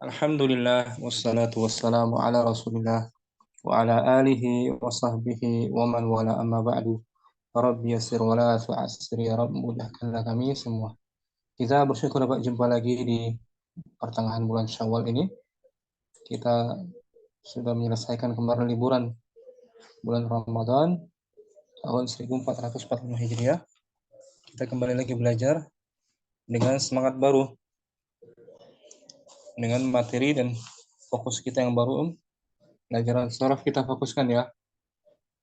Alhamdulillah wassalatu wassalamu ala Rasulillah wa ala alihi wa sahbihi wa man wala amma ba'du. Rabbi yassir wa la tu'assir ya Rabb, mudahkanlah kami semua. Kita bersyukur dapat jumpa lagi di pertengahan bulan Syawal ini. Kita sudah menyelesaikan kemarin liburan bulan Ramadan tahun 1445 Hijriah. Kita kembali lagi belajar dengan semangat baru, dengan materi dan fokus kita yang baru. Pelajaran sorof kita fokuskan ya.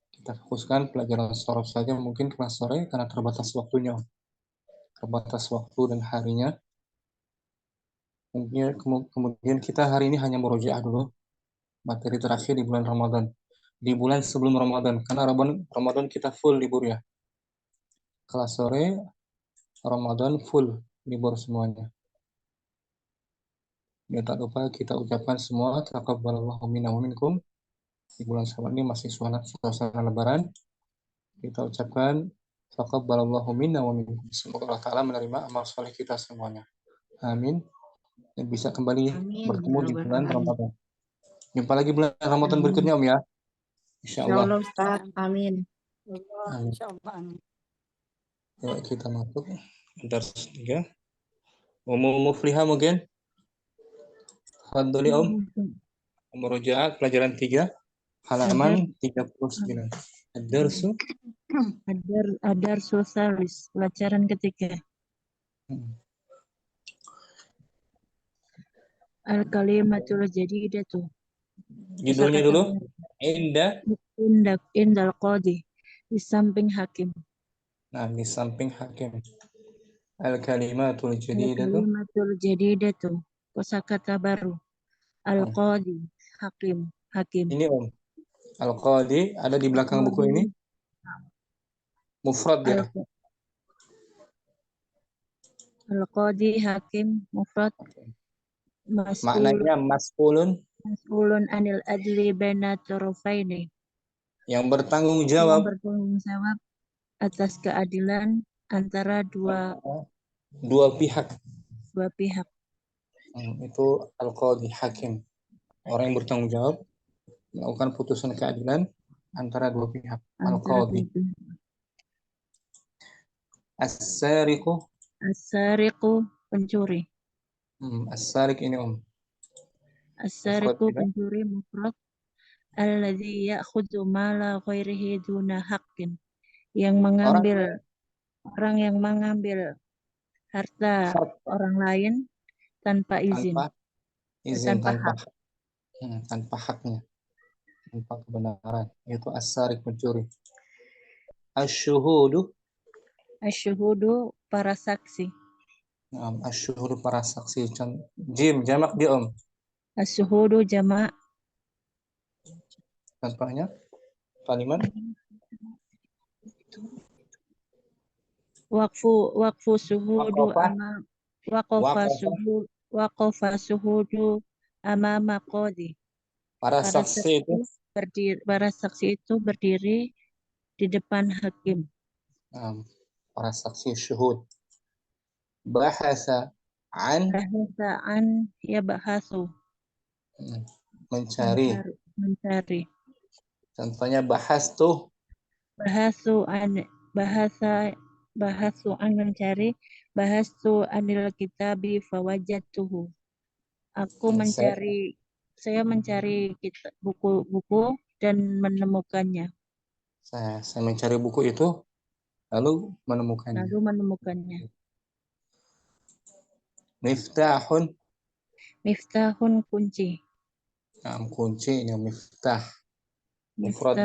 Kita fokuskan pelajaran sorof saja mungkin kelas sore karena terbatas waktunya. Terbatas waktu dan harinya. Kemudian kita hari ini hanya murojaah dulu. Materi terakhir di bulan Ramadan. Di bulan sebelum Ramadan. Karena Ramadan kita full libur ya. Kelas sore Ramadan full libur semuanya. Ya, tak lupa kita ucapkan semua taqabbalallahu minna wa minkum. Di bulan Syawal ini masih suasana lebaran. Kita ucapkan taqabbalallahu minna wa minkum. Semoga Allah Ta'ala menerima amal soleh kita semuanya. Amin. Dan bisa kembali bertemu di bulan Ramadan. Jumpa lagi bulan Ramadan berikutnya Om ya. Insyaallah. Insyaallah Ustaz. Amin. Amin. Ya, kita masuk dars 3. Mufliha mungkin. Fadholi Om. Murojaah pelajaran 3 halaman 39. Ad-darsu Ad-darsu salis, pelajaran ketiga. Al-kalimatul jadidatu. Judulnya dulu. Indal qadi, di samping hakim. Nah, di samping hakim. Al-kalimatul jadidatu. Al-kalimatul jadidatu, kosakata baru. Al-qadi, hakim. Ini Om. Al-qadi ada di belakang buku ini. Mufrad ya. Al-qadi, hakim, mufrad. Maknanya mas'ulun anil adli baina tarafaini. Yang bertanggung jawab atas keadilan antara dua pihak. Itu al-qadi, hakim. Orang yang bertanggung jawab melakukan putusan keadilan antara dua pihak. Al-qadi. As-sariqu. As-sariqu, pencuri. As-sariq ini Om. As-sariqu, pencuri, mufrad. Alladzi ya'khudhu mala ghairihi duna haqqin. Orang yang mengambil harta orang lain tanpa izin. Tanpa haknya. Tanpa kebenaran. Itu as-sariq, pencuri. Asyuhudu. Asyuhudu, para saksi. Asyuhudu, para saksi. Jim, jamak dia Om. Asyuhudu, jamak. Contohnya, kalimat. Waqfu suhudu waqafa suhudu amama qadi. Para saksi itu berdiri di depan hakim. Para saksi syuhud. Bahasa an ya bahasu. Mencari. Contohnya bahastu. Bahasu an mencari. Bahastu anil kitabi fawajatuhu. Saya mencari buku-buku dan menemukannya. Saya mencari buku itu lalu menemukannya. Miftahun, kunci. Kunci ini miftah. Mufrad.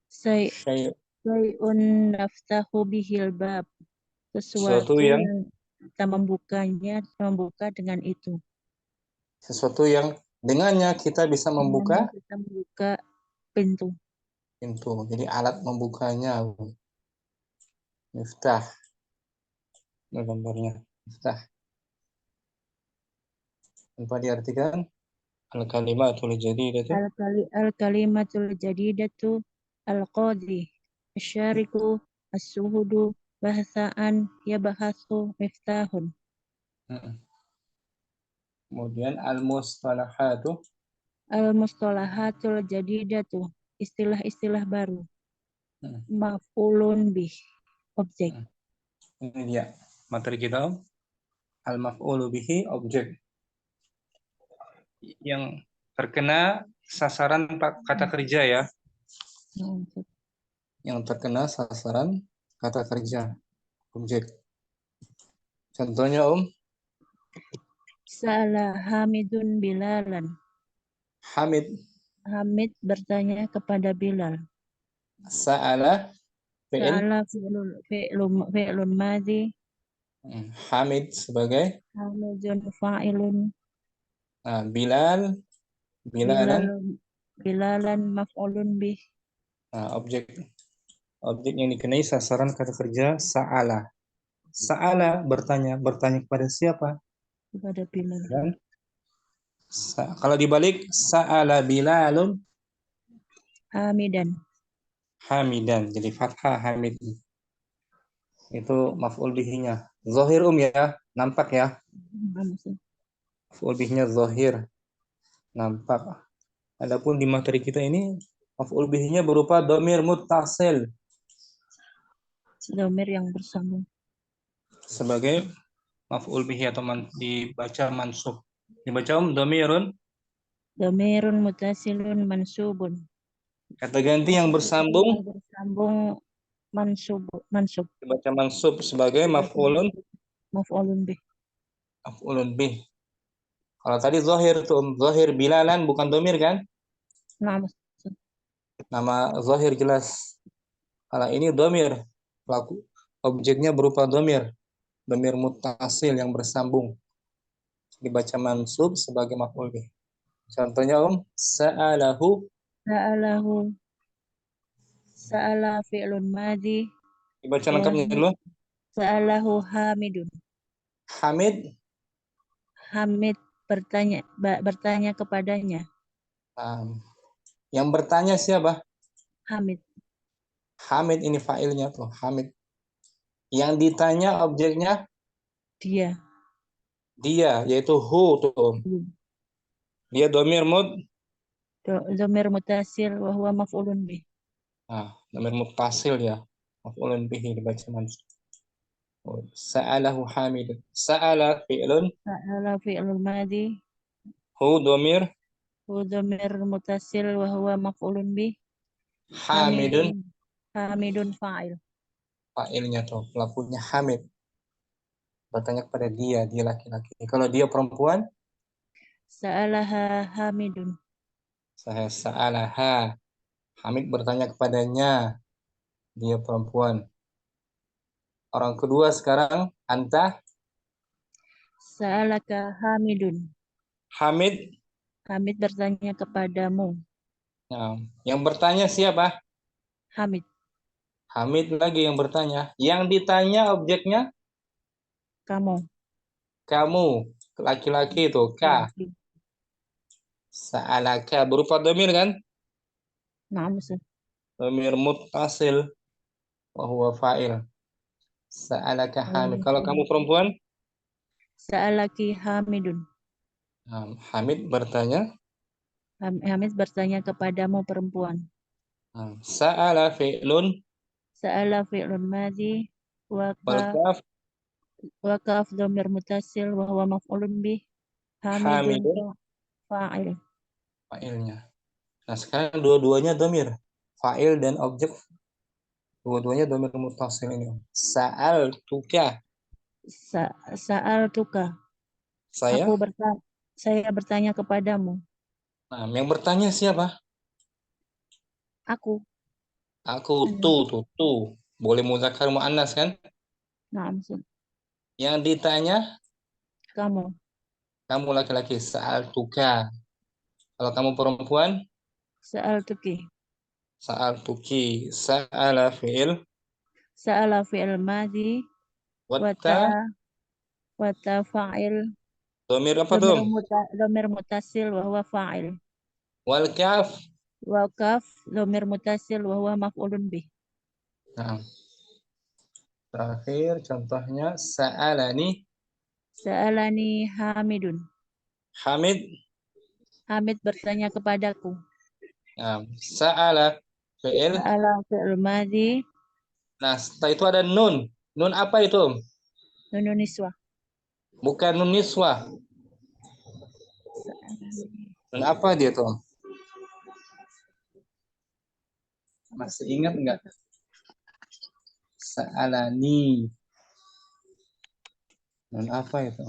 Sayun naftahu bihil bab. Sesuatu yang kita membuka dengan itu. Sesuatu yang dengannya kita bisa membuka pintu. Jadi alat membukanya. Miftah. Gambarnya miftah. Apa diartikan? Al-kalimatul jadidatu. Al-kalimatul jadidatu al-qadi. Asyariku as-suhudu bahasaan ya bahasu miftahun. Kemudian al-mustalahatu. Al-mustalahatul jadidatu. Istilah-istilah baru. Hmm, Maf'ulun bih. Objek. hmm. Ini dia materi kita. Al-maf'ulu bihi, objek yang terkena sasaran kata kerja ya. Nah, Yang terkena sasaran kata kerja, objek. Contohnya Sa'ala Hamidun Bilalan. Hamid. Hamid bertanya kepada Bilal. Sa'ala fi'il. Sa'ala fi'lun madhi. Hamid sebagai Hamidun fa'ilun. Bilal, Bilalan. Bilalan maf'ulun bih. Objek yang dikenai sasaran kata kerja sa'ala. Sa'ala bertanya kepada siapa? Kepada Bilal. Dan kalau dibalik sa'ala Bilalun Hamidan. Hamidan, jadi fathah Hamid. Itu maf'ul bihinya. Zahir ya, nampak ya. Maf'ul bihinya zahir, nampak. Adapun di materi kita ini maf'ul bihinya berupa dhamir muttasil Dhamir yang bersambung. sebagai maf'ul bihi atau dibaca mansub. Dibaca dhamirun. Dhamirun mutasilun mansubun. Kata ganti yang bersambung Yang bersambung mansub. dibaca mansub sebagai maf'ulun Bih. bih. Kalau tadi zahir tuh zahir Bilalan bukan dhamir kan? Nah, Nama zahir jelas. Kalau ini dhamir, pelaku objeknya berupa dhamir muttasil yang bersambung. Dibaca mansub sebagai maf'ul bih. Contohnya sa'alahu. Sa'ala fi'lun madhi. Dibaca lengkapnya dulu. Sa'alahu Hamidun. Hamid. Hamid bertanya kepadanya. Yang bertanya siapa? Hamid. Hamid ini fa'ilnya tuh, Hamid. Yang ditanya objeknya Dia, yaitu hu tuh. Dia dhamir dhamir mutasil wa huwa maf'ulun bih. Dhamir muttasil ya. Maf'ulun bihi dibaca mansub. Sa'alahu Hamid. Sa'ala fi'lun. Sa'ala fi'lul madhi. Hu dhamir. Hu dhamir mutasil wa huwa maf'ulun bih. Hamidun fa'il. Fa'ilnya tuh, pelakunya Hamid. Bertanya kepada dia laki-laki. Kalau dia perempuan, Sa'alaha Hamidun. Sa'alaha. Hamid bertanya kepadanya. Dia perempuan. Orang kedua sekarang, anta. Sa'alaka Hamidun. Hamid. Hamid bertanya kepadamu. Nah, yang bertanya siapa? Hamid. Hamid lagi yang bertanya. Yang ditanya objeknya? Kamu. Kamu. Laki-laki itu. Ka. Sa'alaka. Berupa dhamir kan? Nah, Ustaz. Dhamir muttasil. Wahuwa fa'il. Sa'alaka Hamid. Kalau kamu perempuan? Sa'alaki Hamidun. Hamid bertanya. Hamid bertanya kepadamu perempuan. Sa'ala fi'lun. Sa'ala fi'lun madhi. Wakaf dhamir mutasil wa huwa maf'ulun bih. Hamidun fa'il. Fa'ilnya. Nah sekarang dua-duanya dhamir. Fa'il dan objek. Dua-duanya dhamir muttasil ini. Sa'al tuka. Sa'al tuka. Saya bertanya kepadamu. Nah, yang bertanya siapa? Aku. Tuh. Boleh muzakkar muannas kan? Nah, Ustaz. Yang ditanya? Kamu. Kamu laki-laki. Sa'al tuka. Kalau kamu perempuan? Sa'al tuki. Sa'al tuki. Sa'ala fi'il. Sa'ala fi'il madhi. Wata fa'il. Dhamir apa tuh? Dhamir mutasil wa huwa fa'il. Wal kaf. Wakaf dhamir mutasil wa huwa maf'ulun bih. Nah. Terakhir contohnya sa'alani. Sa'alani Hamidun. Hamid. Hamid bertanya kepadaku. Sa'ala fi'il. Sa'ala fi'il madhi. Nah, setelah itu ada nun. Nun apa itu? Nunun niswah. Bukan nun niswah. Nun apa dia tuh? Masih ingat enggak? Sa'alani. Nun apa itu?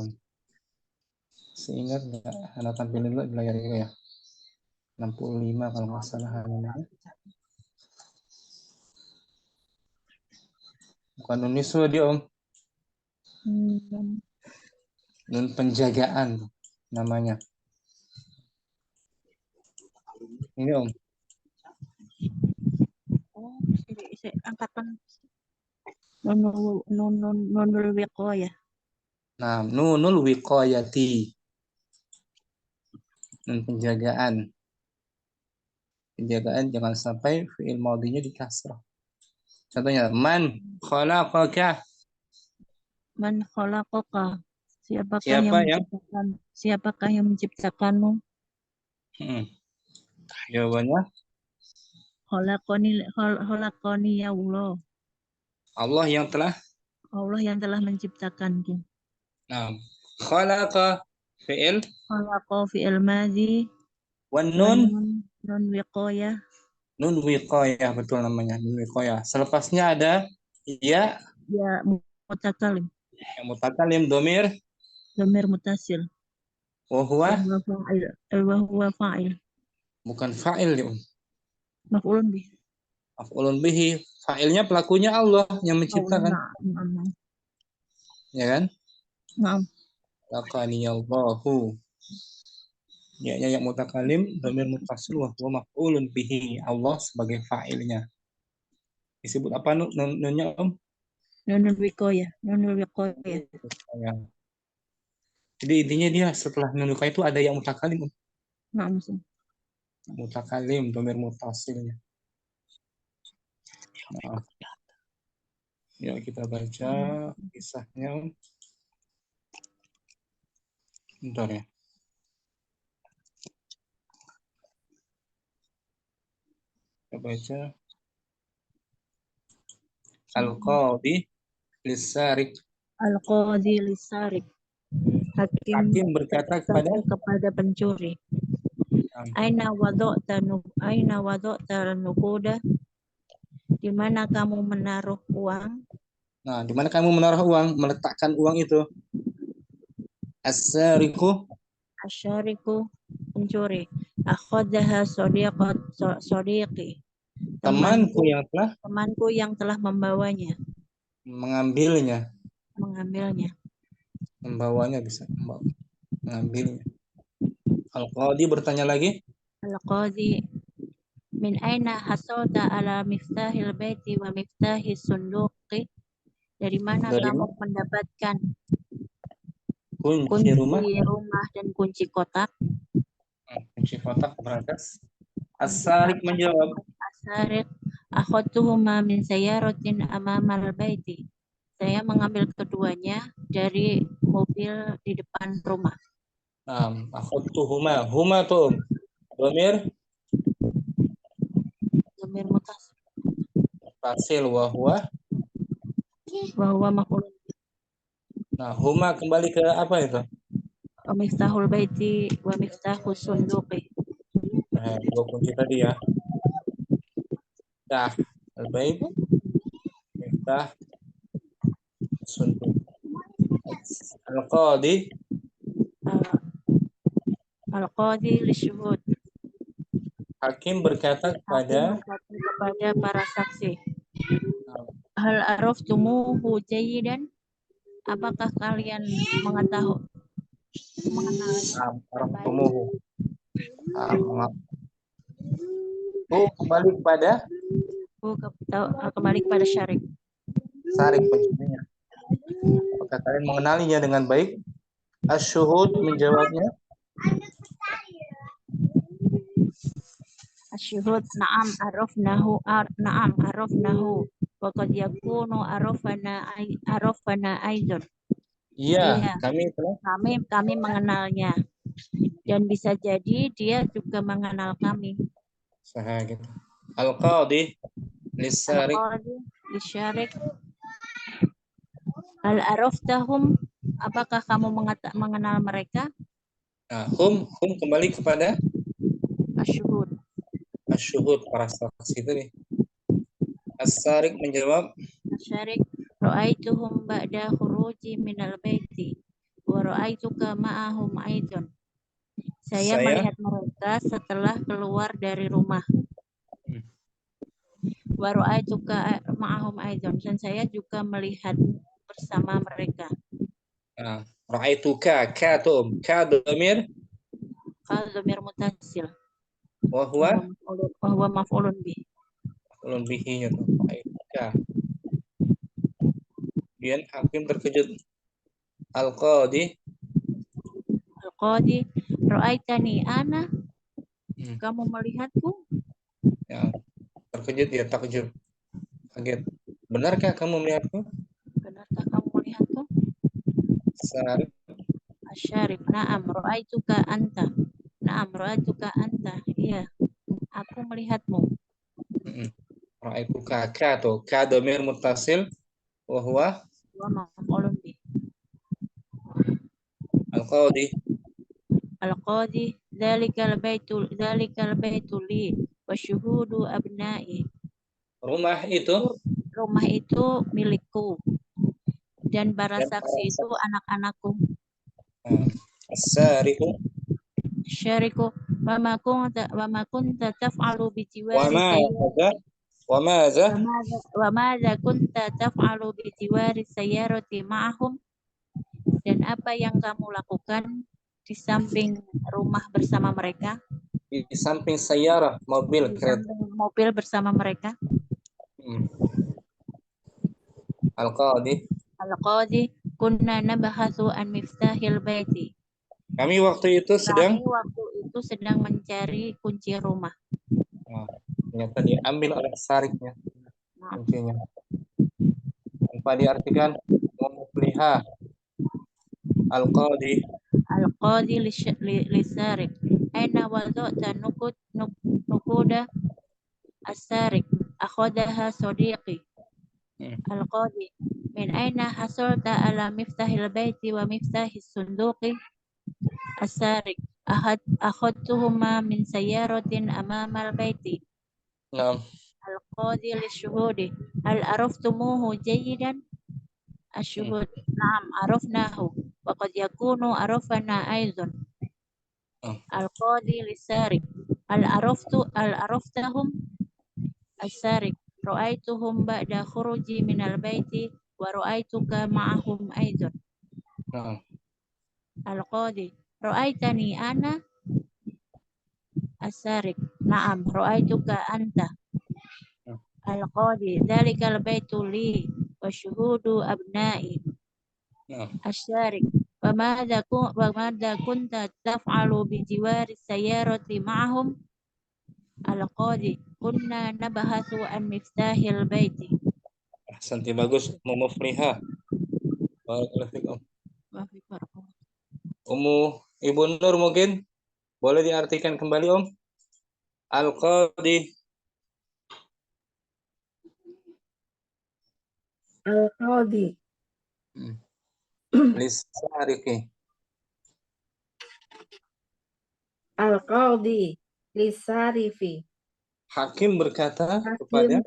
Masih ingat enggak? Anda tampilin dulu di layar ini ya. 65 kalau nggak salah harinya. Bukan nun niswah dia, Om. Nun penjagaan namanya. Ini, Om. Oh, angkatan nunul wiqayah. Nah, nunul wiqayati. Nun penjagaan. Penjagaan jangan sampai fi'il madinya di kasrah. Contohnya, man khalaqaka. Man khalaqaka. Siapakah Siapa yang yang? menciptakan? Siapakah yang menciptakanmu? Jawabannya Khalaqani ya Allah. Allah yang telah. Allah yang telah menciptakanku. Nah, khalaqa fi'il Khalaqa fi'il madhi wan wa nun nun wiqayah. nun wiqayah, betul namanya nun wiqayah. Selepasnya ada ya Ya mutakalim. yang mutakalim domir Dhamir mutasil. wa huwa Wa fa'il. Wa huwa fa'il. bukan fa'il ya. Maf'ulun bih. Maf'ulun bihi. Fa'ilnya pelakunya Allah yang menciptakan. Na'am. Ya kan? Na'am. Laqaniyallahu. Ya yang mutakalim domir mutasil wa huwa maf'ulun bihi. Allah sebagai fa'ilnya. Disebut apa nunnya, Om? Nunul wiqayah. Nunul wiqayah. Ya. Jadi intinya dia setelah nun wiqayah itu ada yang mutakalim, Om. Na'am. Mutakalim domir mutasilnya. Nah, ya kita baca kisahnya. Bentar ya. Kita baca. Al-Qadhi Lisarik. Al-Qadhi Lisarik. Hakim berkata kepada pencuri. Aina wada'ta nukuda. Di mana kamu menaruh uang? Nah, di mana kamu menaruh uang, meletakkan uang itu? As-sariqu. Asyariku pencuri. Akhadaha sadiqi. Temanku yang telah membawanya. Mengambilnya. Membawanya bisa mengambilnya. Al-Qadhi bertanya lagi. Al-Qadhi min aina hasalta ala miftahil baiti wa miftahis sunduqi. Dari mana kamu mendapatkan kunci rumah dan kunci kotak? Kunci kotak beratas. As-Sariq menjawab. As-Sariq akhadtuhuma min sayyaratin amamal baiti. Saya mengambil keduanya dari mobil di depan rumah. Akhadtuhuma. Huma tuh domir mutasil wa huwa maf'ul. Nah, huma kembali ke apa itu? Wa miftahul baiti wa miftahus sunduqi. Nah, dua kunci tadi ya. Miftah al-bait, miftah sunduq. Al-Qadhi lisyuhud. Hakim berkata kepada para saksi. Hal araftumuhu jayyidan? Apakah kalian mengenalnya? Kembali kepada syarik. Sarik pencurinya. Apakah kalian mengenalinya dengan baik? Asyuhud menjawabnya. Asyuhud na'am arafnahu wa qad yakunu arafana aidon. Iya, kami mengenalnya. Dan bisa jadi dia juga mengenal kami. Sah gitu. Al-qadhi lisarik. Al-qadi lisyarik. Hal araftahum, apakah kamu mengenal mereka? Nah, hum kembali kepada Asyhud. asyuhud, para saksi itu nih. As-sarik menjawab, Asyarik. Ra'aituhum ba'da khuruji minal baiti. Wa ra'aituka ma'ahum aidon. Saya saya melihat mereka setelah keluar dari rumah. Wa ra'aituka ma'ahum aidon. Dan saya juga melihat bersama mereka. ra'aituka katum ka dhamir Qal dhamir mutasil. wa huwa Wa huwa maf'ulun bih. ulun bihi-nya tuh. Ra'aituka. Kemudian hakim terkejut. Al-qadhi, Al-qadi ra'aitani ana. Kamu melihatku? ya, terkejut ya, takjub, kaget. Benarkah kamu melihatku? Benarkah kamu melihatku? Sarik, Asyarif. Na'am ra'aituka anta. Na'am ra'aituka anta. Iya, aku melihatmu. ra'aituka ka tuh, ka dhamir muttasil wa huwa Wa maf'ulun bih. al-qadhi. Al-qadi dzalikal baitu li wa syuhudu abna'i. Rumah itu Rumah itu milikku dan para dan para saksi itu saksi. anak-anakku. As-sariqu Syariku wa ma kunta taf'alu bi wa jiwari ma sayyarati. hadza wa ma hadza Wa madza kunta taf'alu bi jiwari sayyarati ma'ahum. Dan apa yang kamu lakukan di samping rumah bersama mereka? di samping sayyarah, mobil, Di kereta. samping mobil bersama mereka? Al-qadhi, Al-qadi kunna nabahatsu an miftahil baiti. kami waktu itu sedang Kami waktu itu sedang mencari kunci rumah. ternyata diambil oleh sariknya Nah, kuncinya. Tanpa diartikan memeliha. Al-qadhi, Al-qadi lisarik. Aina wada'ta nukuda as-sarik. Akhadaha sadiqi. Al-qadi min aina hasalta ala miftahil baiti wa miftahis sunduqi as-sarik. Akhadtuhuma min sayyaratin amamal baiti. nah, Al-qadi lisyuhudi. Hal araftumuhu jayidan? Asyuhud. Naam arafnahu. Wa qad yakunu arafana aizun. Al-qadi lisarik. Al araftahum? As-sarik. Ra'aituhum ba'da khuruji minal baiti wa ra'aituka ma'ahum aizun. Al-qadi ra'aitani ana? As-sarik. Naam ra'aituka anta. Al-qadi dzalikal baitu li wa syuhudu abna'i. Asy-syarik wa madza kunta taf'alu bi jiwari sayyarati ma'ahum? Al-qadi kunna nabahatsu an miftahil baiti. Santi bagus, memufliha. Ibu Nur mungkin boleh diartikan kembali Om. Al-qadhi, Al-qadi lisariqi. Al-qadi lisarifi. Hakim berkata kepada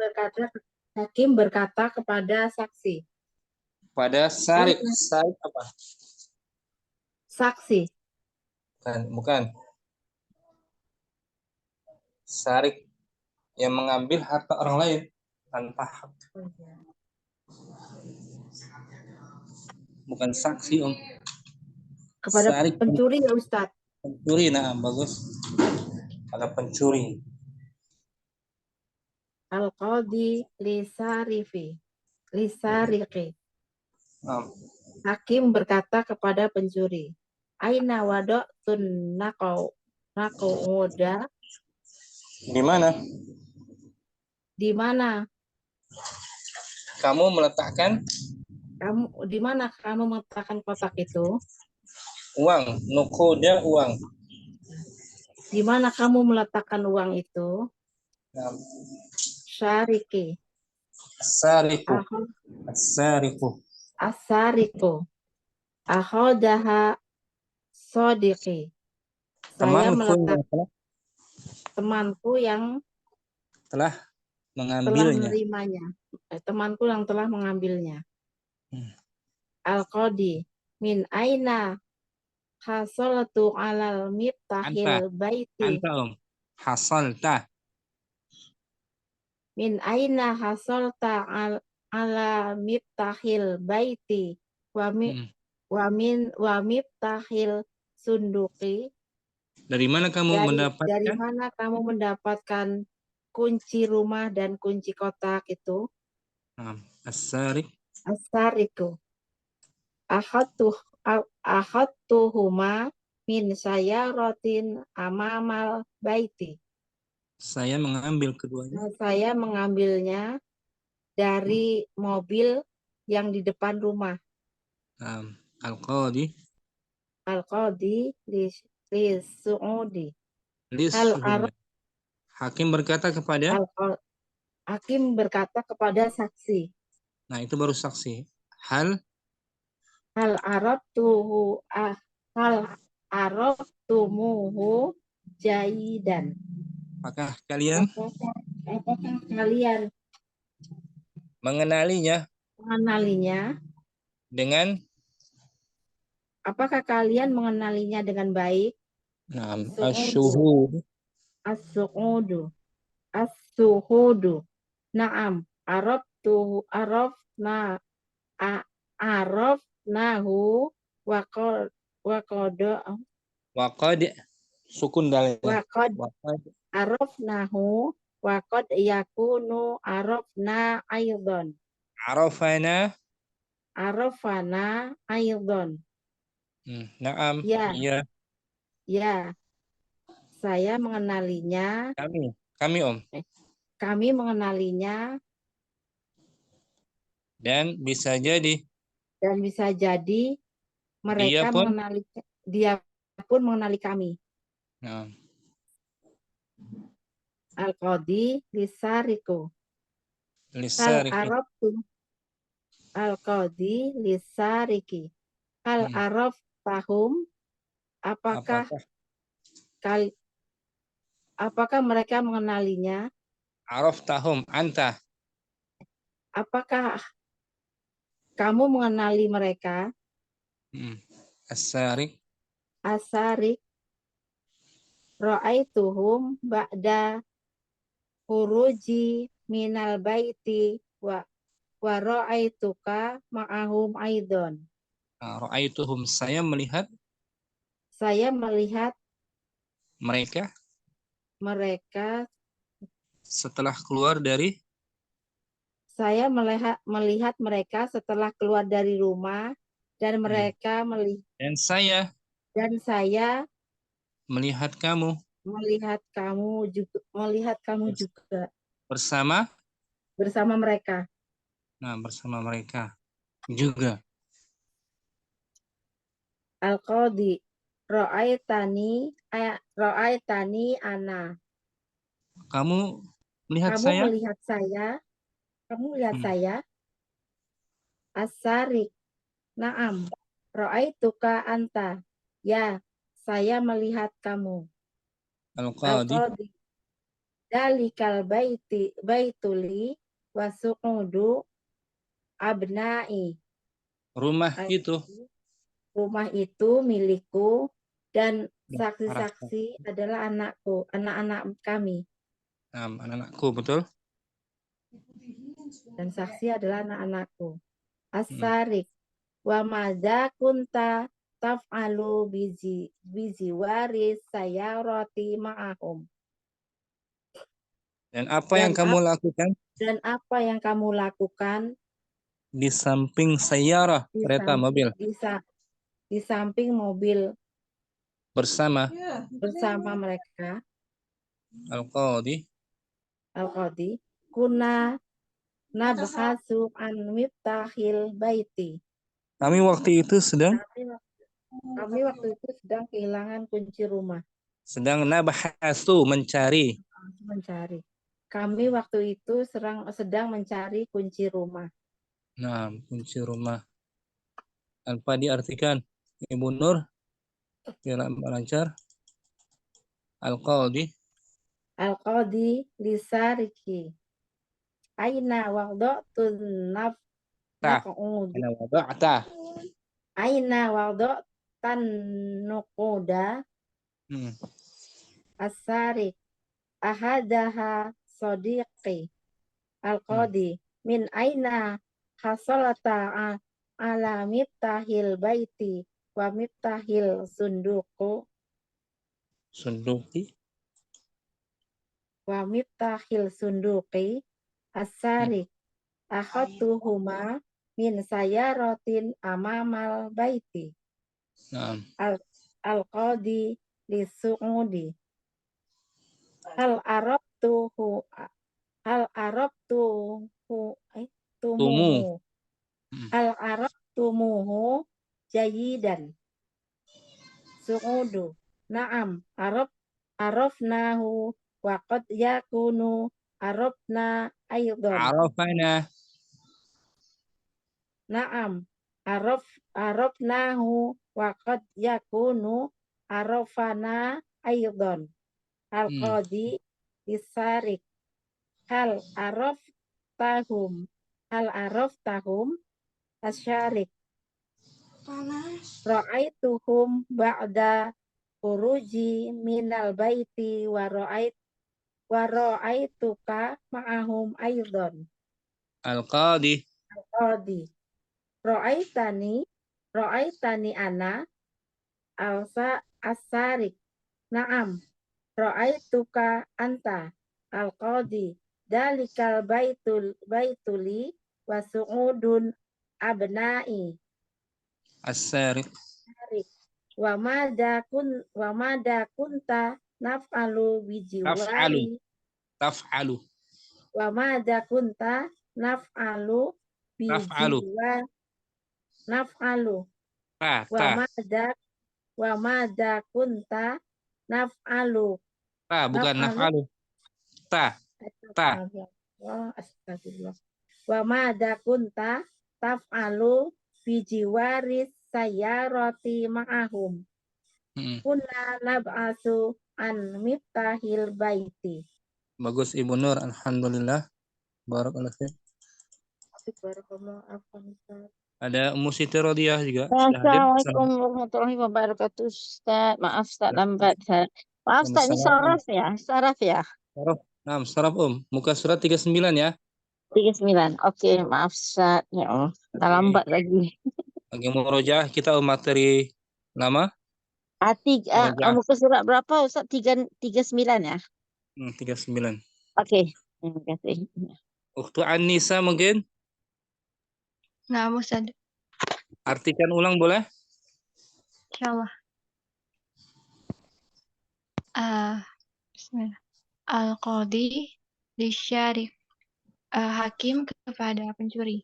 Hakim berkata kepada saksi. pada sarik. Sarik apa? Saksi. Bukan. Sarik yang mengambil harta orang lain tanpa hak. Bukan saksi Om. Kepada Sarik pencuri ya Ustadz. pencuri, nah bagus. Pada pencuri. Al-qadi lisarifi. Lisariqi. Hakim berkata kepada pencuri. Aina wada'tun naqoda. Di mana? Di mana Kamu meletakkan di mana kamu meletakkan kotak itu? Uang. Nukoda uang. Di mana kamu meletakkan uang itu? Nah, Syariki. Asariku. Aho- Asariku. Asariku. Ahodaha sodiki. Saya Temanku meletak yang temanku yang telah telah mengambilnya. menerimanya. Temanku yang telah mengambilnya. Hmm. Al-Qadi. Min aina hasoltu alal Anta. miftahil baiti. Anta hasalta. Min aina hasolta ala miftahil baiti. Hmm. Wa miftahil sunduki. Dari mana kamu Dari mendapatkan? mana kamu mendapatkan kunci rumah dan kunci kotak itu? Asarik. Asariku. Ahadtuhuma min sayaratin amamal baiti. Saya mengambil keduanya. Saya mengambilnya dari mobil yang di depan rumah. Al-Qadi. Al-Qadi li Su'udi. Lisuhuna. Hakim berkata kepada. Hakim berkata kepada saksi. Nah, itu baru saksi. Hal Arabtumuhu jaidan. apakah kalian Apakah kalian mengenalinya mengenalinya? dengan Apakah kalian mengenalinya dengan baik? asyuhud. As-su'udu. As-suhudu. Naam. Arafna arafnahu Waqad sukun dalnya. waqad Waqad arafnahu waqad yakunu arafna aydon. arafana. Arafana aydon. Naam. Ya, Iya. ya. Saya mengenalinya. Kami Om. Kami mengenalinya. Dan bisa jadi mereka dia pun mengenali kami. Al-Qadi lisariku. Hal araftu Al-Qadi lisariki. Hal araf tahum. Apakah mereka mengenalinya? Araf tahum anta. Apakah kamu mengenali mereka? As-sarik. Asarik. Ra'aituhum ba'da huruji minal baiti wa ra'aituka ma'ahum aidon. Ra'aituhum, saya melihat mereka setelah keluar dari mereka setelah keluar dari rumah dan mereka dan saya melihat kamu juga bersama mereka. Bersama mereka juga. Al-Qadi ra'aitani ana. Kamu melihat saya? Kamu melihat saya? As-sarik. Naam. Ra'aituka anta. Ya, saya melihat kamu. Al-Qadi. Dalikal baituli wasu'udu abna'i. Rumah itu milikku dan saksi-saksi adalah anak-anak kami. Anak-anakku, betul? Dan saksi adalah anak-anakku. As-sarik. Wa madza kunta taf'alu bizi waris sayarati ma'ahum. Dan apa yang kamu lakukan? Di samping sayarah, kereta mobil. Di samping mobil bersama mereka. Al-Qadi. Kuna nabhasu an miftahil baiti. Kami waktu itu sedang Kami waktu itu sedang kehilangan kunci rumah. Sedang nabahasu mencari. Mencari. Kami waktu itu sedang mencari kunci rumah. Nah, kunci rumah. Apa diartikan? Ibu Nur, biar lancar. Al-Qadi. Al-Qadi lisariki. Aina wada'tun Tah. naq'ud. Ana wada'ta. Aina wada'tan nuquda Hmm. asarik. Ahadaha sodiqi. Al-Qadi. Min aina hasolata ala miftahil baiti wa miftahil sunduku Sunduki. wa miftahil sunduki asarik. Akhatuhuma min sayaratin amamal baiti. Nah, Al-Qadi lisu'udi. Hal arabtuhu hal arabtuhu tumu. tumuhu hal arabtumuhu jayidan. Su'udu. Naam arafnahu wa qad yakunu arafna aydan. Arafana. Naam arafnahu wa qad yakunu arafana aydan. Al-Qadi isarik. Hal araftahum asyarik. Ra'aituhum ba'da khuruji minal baiti wa ra'aituka ma'ahum aydan. Al-Qadi. Qadi. Ra'aitani ana asarik. Naam. Ra'aituka anta. Al-Qadi. Dalikal baituli wa su'udun abna'i. As-Sariq. Wa mada kunta naf'alu bijiwari. Taf'alu. Wa mada kunta naf'alu Taf'alu. naf'alu. Ta. Wa mada kunta naf'alu. Ta, bukan naf'alu. Ta. Astagfirullah. Wa mada kunta taf'alu bijiwaris sayyarati ma'ahum. Kunna nab'asu an miftahil baiti. Bagus Ibu Nur, alhamdulillah. Barakallahu fiik. Ada Ummu Siti Rodiyah juga. Assalamualaikum warahmatullahi wabarakatuh, Ustaz. Maaf, Ustaz, lambat. Maaf, Ustaz, ini saraf ya? Saraf ya? Saraf. Nah, saraf Muka surat 39 ya. 39. Oke, maaf, Ustaz. Ya Allah, udah lambat lagi. Lagi murojaah kita materi lama. Muka surat berapa, Ustaz? 39 ya? 39. Oke, terima kasih. Ukhtu An-Nisa mungkin? Nah, Ustaz. Artikan ulang boleh? Insyaallah. Bismillah. Al-Qadi lisyarik. Hakim kepada pencuri.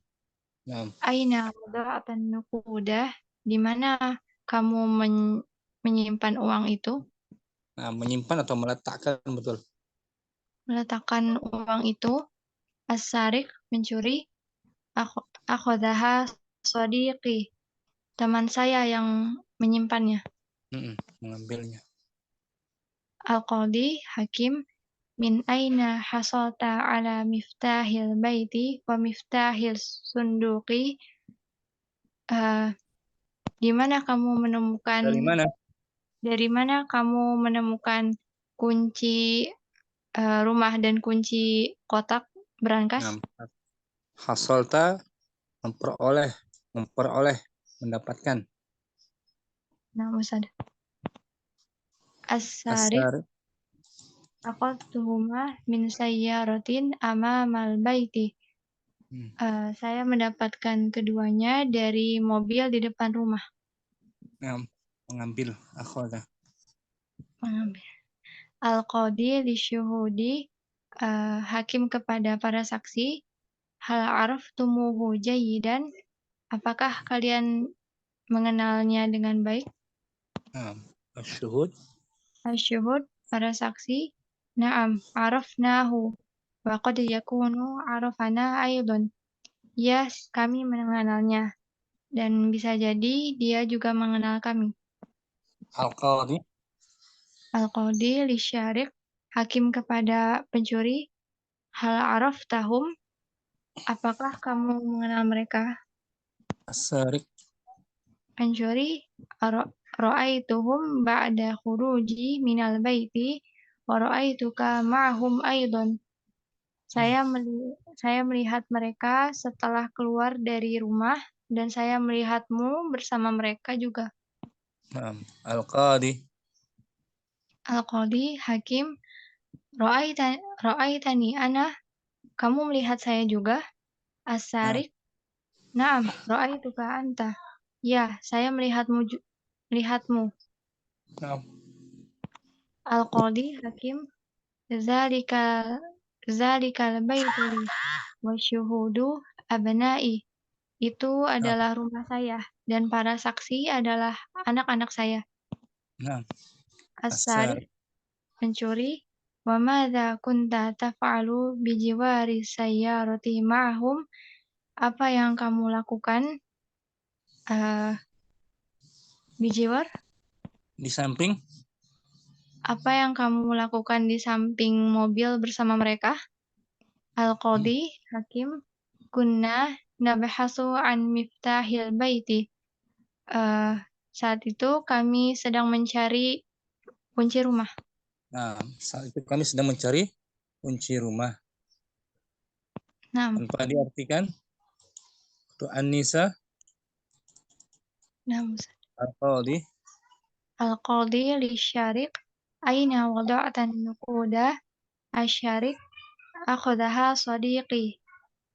Nah. Aina wada'atan nuqudah, di mana kamu menyimpan uang itu? Nah, menyimpan atau meletakkan, betul. Meletakkan uang itu. As-sarik, mencuri. Akhadaha sadiqi, teman saya yang menyimpannya. Mengambilnya. Al-Qadi, hakim. Min aina hasalta ala miftahil baiti wa miftahil sunduqi. Di mana kamu menemukan? Dari mana kamu menemukan kunci rumah dan kunci kotak berangkas? Hasalta memperoleh, mendapatkan. Nah, Ustaz. As-sarik. Aqadtuhuma min sayyaratin amamal baiti. Saya mendapatkan keduanya dari mobil di depan rumah. Mengambil. Akhadha. Mengambil. Al-Qadi lisyuhudi, hakim kepada para saksi. Hal araftumuhu jayidan, apakah kalian mengenalnya dengan baik? Asyuhud. Asyuhud, para saksi. Naam, arafnahu. Wa qad yakunu arafana aydun. Ya, kami mengenalnya. Dan bisa jadi dia juga mengenal kami. Al-Qadi. Al-Qadi li syarik, hakim kepada pencuri. Hal araftahum, apakah kamu mengenal mereka? As-Sariq. Pencuri, ra'aituhum ba'da khuruji minal baiti wa ra'aituka ma'hum aydun. Saya melihat mereka setelah keluar dari rumah dan saya melihatmu bersama mereka juga. Al-Qadi. Al-Qadi, hakim, ra'aitani ana, kamu melihat saya juga? As-Sariq, na'am, ra'aituka anta. Ya, saya melihatmu. Al-Qadi, hakim, zalikal baitu li wa syuhudu abna'i. Itu adalah rumah saya dan para saksi adalah anak-anak saya. As-Sariq, pencuri, wa madza kunta taf'alu bi jiwari sayyarati ma'hum? Apa yang kamu lakukan? Bijiwar? Di samping. Apa yang kamu lakukan di samping mobil bersama mereka? Al-Qadi, hakim, kunna nabhasu an miftahil baiti. Saat itu kami sedang mencari kunci rumah. Saat itu kami sedang mencari kunci rumah. Nah, Tanpa diartikan. Untuk An-Nisa. Al-Qadi. Al-Qadi li syarik, aina wada'tan nuquda asyarik, akhadaha sadiqi.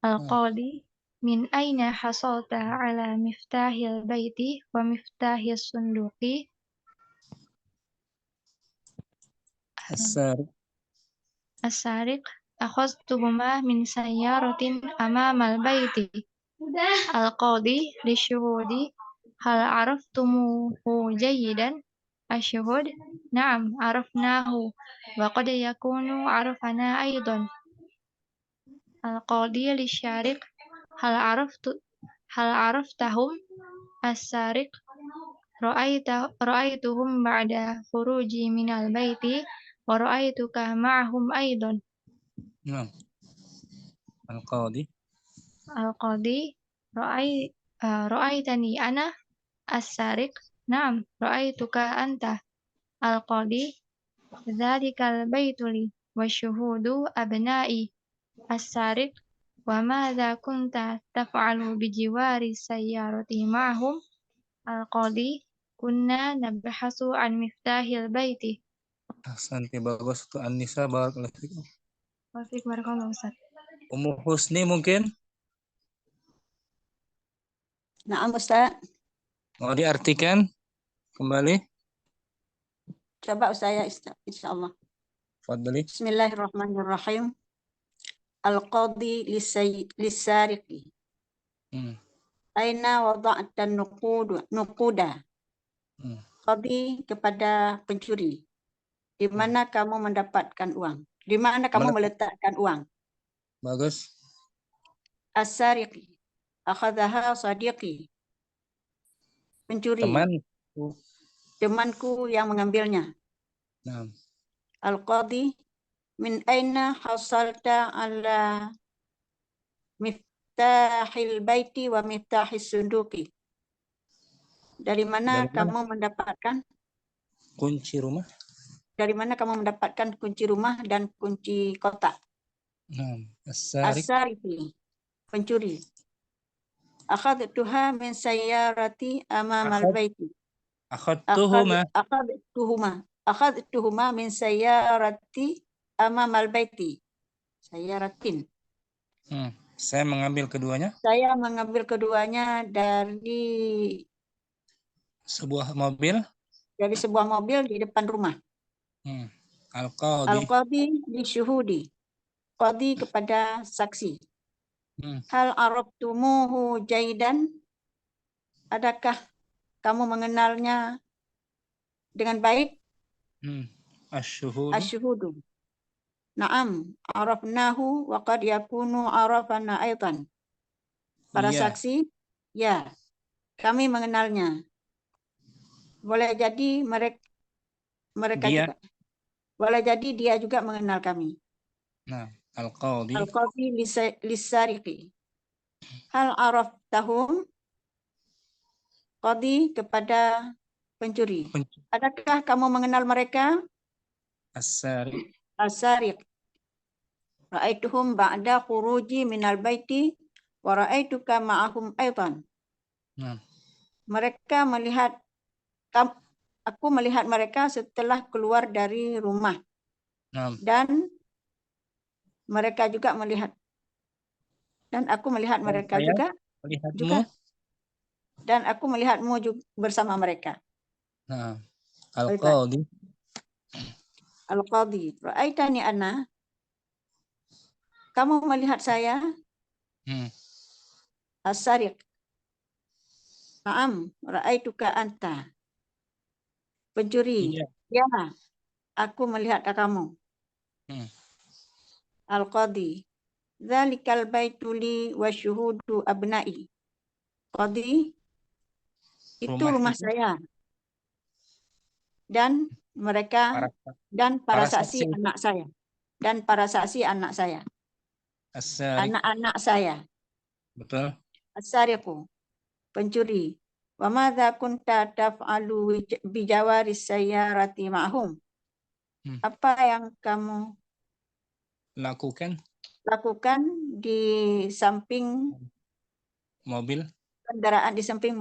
Al-Qadi, min aina hasalta ala miftahil baiti wa miftahis sunduqi? As-Sariq, akhadtuhuma min sayyaratin amamal baiti. Al-Qadi li syuhudi, hal araftumuhu jayidan? Asyuhud, na'am, arafnahu, wa qad yakunu arafana aydun. Al-Qadi li syarik, hal araftahum? As-Sariq, ra'aituhum ba'da khuruji minal baiti wa ra'aituka ma'hum aydun. Al-Qadi. Al-Qadi, ra'aitani ana? As-Sariq, na'am, ra'aituka anta. Al-Qadi, dzalikal baitu li wa syuhudu abna'i. As-Sariq, wa madza kunta taf'alu bi jiwari sayyarati ma'hum? Al-Qadi, kunna nabhasu an miftahil baiti. Santi bagus untuk An-Nisa. Barakallahu fikum. Barakallahu Ustaz. Ummu Husni mungkin? Na'am Ustaz. Mau diartikan kembali? Coba saya insyaallah. Fadli. Bismillahirrahmanirrahim. Al-Qadi lisariqi. Aina wada'ta nuquda. Qadi kepada pencuri. Di mana kamu mendapatkan uang? Di mana kamu meletakkan uang? Bagus. As-sariqi. Akhadhaha sadiqi. Pencuri. Temanku yang mengambilnya. Al-Qadi, min aina hasalta ala miftahil baiti wa miftahis sunduki. Dari mana kamu mendapatkan kunci rumah? Dari mana kamu mendapatkan kunci rumah dan kunci kotak? As-sariqi, pencuri. Akhadtuha min sayyarati amamal baiti. Akhadtuhuma min sayyarati amamal baiti. Sayyaratin. Saya mengambil keduanya. Saya mengambil keduanya dari sebuah mobil. Dari sebuah mobil di depan rumah. Al-Qadi li syuhudi. Qadi kepada saksi. Hal araftumuhu jaidan? Adakah kamu mengenalnya dengan baik? Asyhudu. Asyhudu. Naam, arafnahu wa qad yakunu arafana aidan. Para Iya. saksi, ya, kami mengenalnya. Boleh jadi mereka Dia. juga. Boleh jadi dia juga mengenal kami. Nah, al-qadhi. Al-qadhi lisariqi. Hal araftahum, qadhi kepada pencuri. Adakah kamu mengenal mereka? As-sariq. As-sariq. Ra'aituhum ba'da khuruji minal baiti wa ra'aituka ma'ahum aidan. Nah, Mereka melihat, aku melihat mereka setelah keluar dari rumah. nah. Dan mereka juga melihat. Dan aku melihat Dan mereka saya juga. melihatmu. Dan aku melihatmu juga bersama mereka. Nah, al-qadhi. Al-qadhi. Ra'aitani ana. Kamu melihat saya? As-sariq. Naam, ra'aituka anta. Pencuri. Iya. Ya, aku melihat kamu. Al-qadhi. Dzalikal baitu li wa syuhudu abna'i. Qadhi, itu rumah saya. Dan mereka dan para saksi anak saya. Dan para saksi anak saya. Anak-anak saya. Betul. As-sariqu, pencuri. Wa madza kunta taf'alu bi jawaris sayyarati ma'hum? Apa yang kamu lakukan di samping mobil, kendaraan, di samping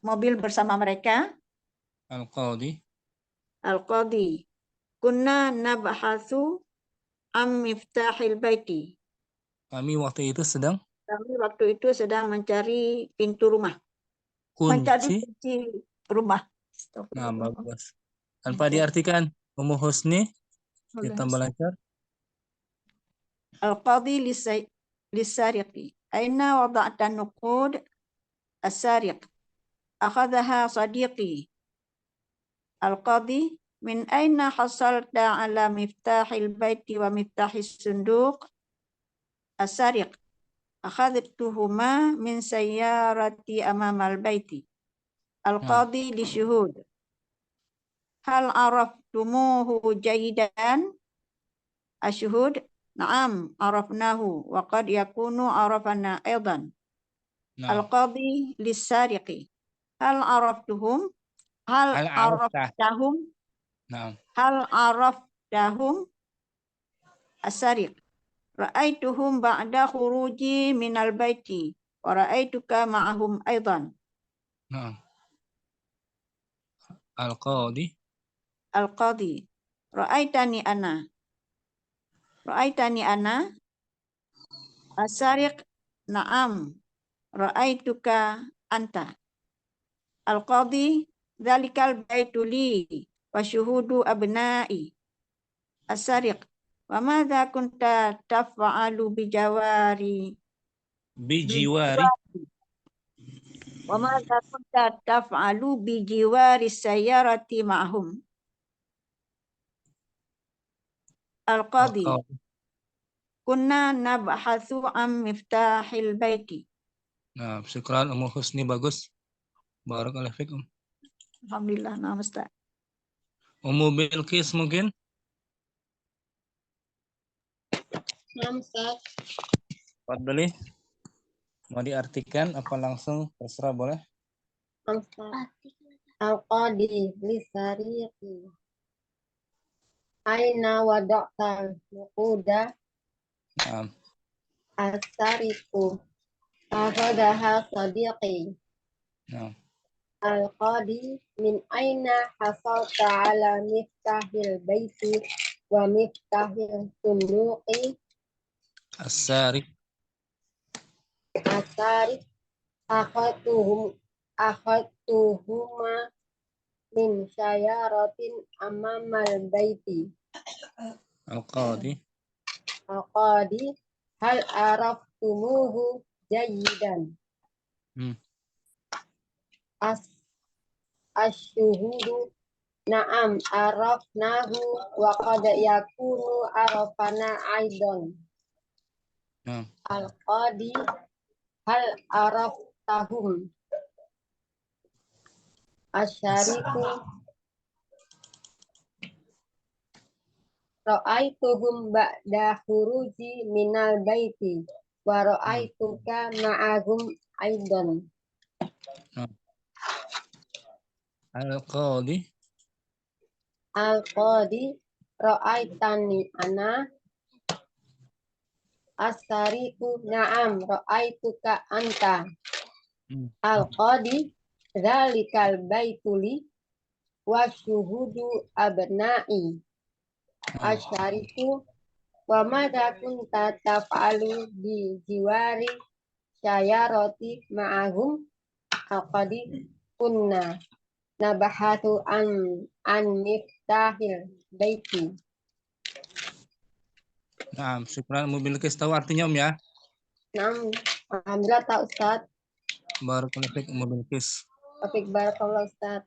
mobil bersama mereka? Al-qadhi. Al-qadhi. Kunna nabhasu am miftahil baiti. Kami waktu itu sedang mencari pintu rumah. Mencari kunci rumah. Nah, bagus. Tanpa diartikan Ummu Husni, ditambah lancar. Al-qadhi lisariqi. Aina wada'ta nuqud as-sariq? Akhadhaha sadiqi. Al-qadhi, min aina hasalta ala miftahil baiti wa miftahis sunduq? As-sariq. Akhadtuhuma min sayyarati amamal baiti. Al-qadhi li syuhud. Hal araftumuhu jayidan? Asyuhud. Naam, arafnahu wa qad yakunu arafana aidan. Al-qadhi lis-sariqi. Hal araftahum? Hal araftahum? As-sariq. Ra'aituhum ba'da khuruji minal baiti wa ra'aituka ma'ahum aidan. Al-qadhi. Al-qadhi. Ra'aitani ana. As-sariq. Na'am. Ra'aituka anta. Al-qadhi. Dzalikal baitu li wa syuhudu abna'i. As-sariq. Wa madza kunta taf'alu bijiwari sayyarati ma'hum? Al-qadhi. Kunna nabhasu am miftahil baiti. Nah, syukran Ummu Husni, bagus. Barakallahu fikum. Alhamdulillah, namaste. Ummu Bilqis mungkin? Ustaz. Fadli. Mau diartikan apa langsung? Terserah, boleh. Al-qadhi lisariqi. Aina wada'ta nuquda? As-sariqu. Akhadaha sadiqi. Al-qadhi, min aina hasalta ala miftahil baiti wa miftahil sunduqi? As-sariq. As-sariq. Akhadtuhuma min syayaratin amamal baiti. Al-qadhi. Al-qadhi, hal araftumuhu jayidan? asyuhudu na'am arafnahu wa qad yakunu arafana aidan. Nah, Al-qadi hal araftahum asyariku ra'aituhum ba'da khuruji minal baiti wa ra'aituka ma'ahum aidan. nah. Al-qadi. Al-qadi ra'aitani ana asariku na'am ra'aituka anta. Al-qadi dzalikal baituli wa syuhudu abna'i asyariku wa madza kunta taf'alu bi jiwari syayarati ma'ahum. Al-qadi kunna nabahatu an miftahil baiti. Nah, syukran mobil kes tahu artinya ya. Nam, alhamdulillah tak Ustaz. Barakallahu fiik mobil kes. Topik barakallah Ustaz.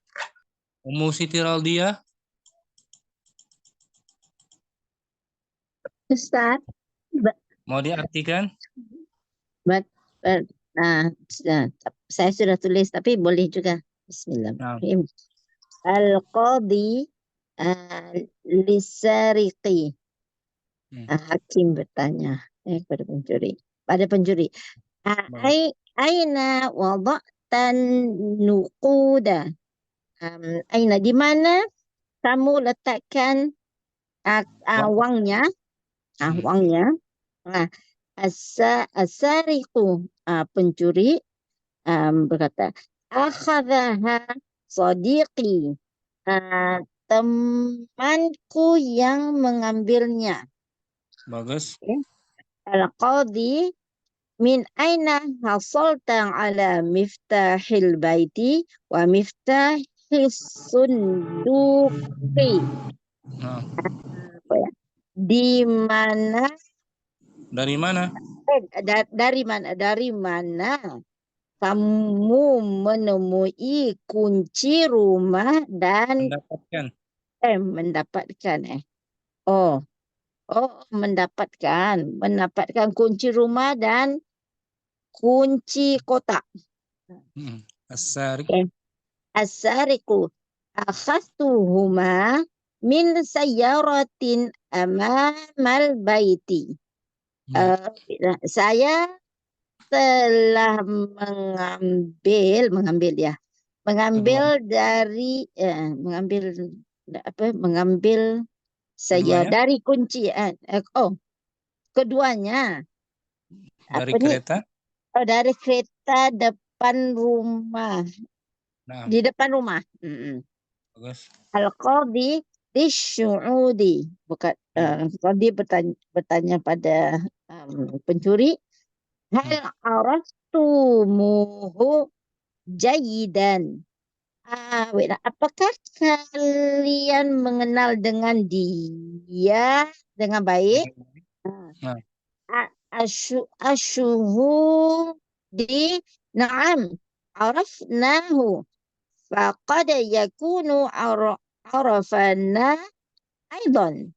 Ummu Siti Raldiyah. Ustaz, Mau diartikan? nah, saya sudah tulis tapi boleh juga. Bismillahirrahmanirrahim. Al-qadi lisariqi. Hakim bertanya kepada pencuri. Aina wada'tan nuquda. Aina, di mana kamu letakkan wangnya? Wangnya. Asariqu, pencuri berkata, akhadhaha sadiqi, temanku yang mengambilnya. Bagus. Al-qadi min aina hasalta ala miftahil baiti wa miftahis sunduqi. Di mana? Dari mana? Dari mana kamu menemui kunci rumah dan mendapatkan mendapatkan kunci rumah dan kunci kotak. As-sariqu akhadtuhuma min sayyaratin amamal baiti. Saya telah mengambil dari kunci keduanya dari kereta dari kereta depan rumah. Di depan rumah. Bagus. Al-qadi lisyu'udi, bukan qadi bertanya pada pencuri, hal arastumuhu jayidan. Apakah kalian mengenal dengan dia dengan baik? Asyuhudi na'am arafnahu faqad yakunu arafana aidan.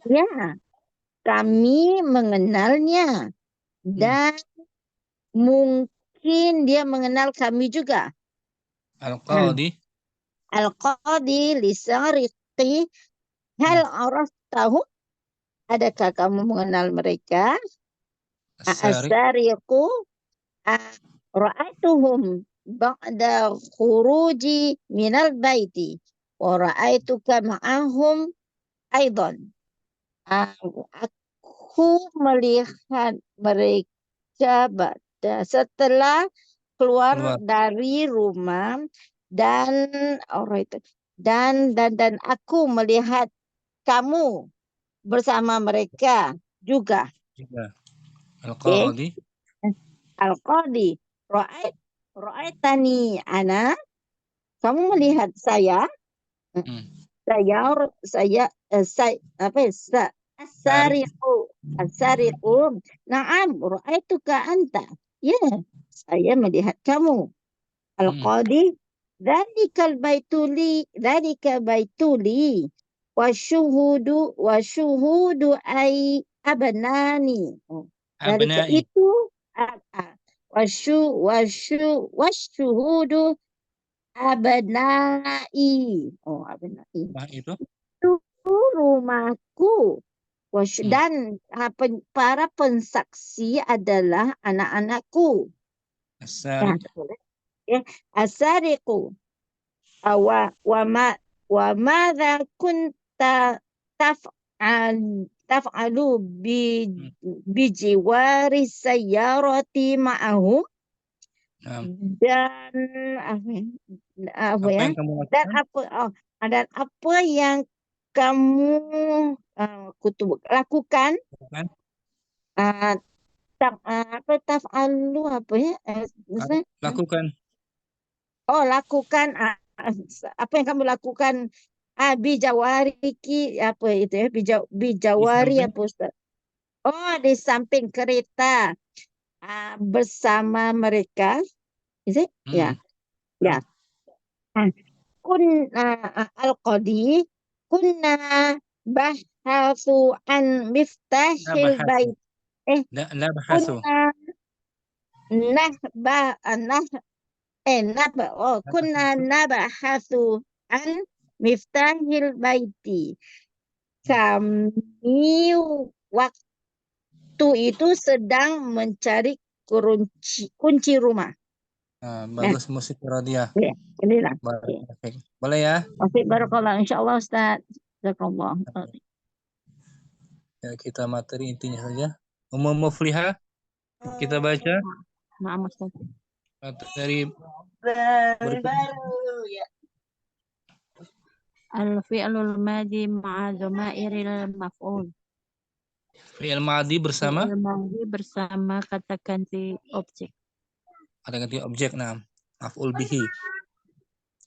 Ya, kami mengenalnya dan mungkin dia mengenal kami juga. Al-qadi lisariqi hal araftahu, adakah kamu mengenal mereka? As-sariqu ra'aituhum ba'da khuruji minal baiti wa ra'aituka ma'ahum aidan. Aku melihat mereka setelah keluar dari rumah dan aku melihat kamu bersama mereka juga. Al-qadi ra'aitani ana, kamu melihat saya. Asariqu na'am ra'aituka anta. Ya, saya melihat kamu. Al-qadi Dzalikal baituli wasyuhudu ay abnani. Dzalika Abnai. itu wasyuhudu abnai. Oh, abnai. Nah, itu Itu rumahku. Dan para pensaksi adalah anak-anakku. Asari. Ya, asariku. Wa madza kunta taf'alu bijiwari sayyarati ma'ahu. Nah, Dan apa ya? yang kamu lakukan? Dan apa yang kamu lakukan? Taf'alu apa ya? Maksudnya, Lakukan. lakukan apa yang kamu lakukan? Bijawariki apa itu ya? Bijawari apa Ustaz? Oh, di samping kereta bersama mereka. Is it? Ya. Ya. Al-Qadi kunna bahathu an miftahil bait. La bahasu. Kunna nabahathu an miftahil baiti. Kami waktu itu sedang mencari kunci rumah. Bagus musik Rodia. Ya, inilah. Boleh ya? Oke, barakallah. Insyaallah Ustaz. Jazakallah. Ya, kita materi intinya saja. Mufliha kita baca. Maaf Ustaz. Materi Baru ya. Al-fi'lul madi ma'a dhamairil maf'ul. fi'il madi bersama Fi'il madi bersama kata ganti objek. ada ganti objek. Nah, maf'ul bihi.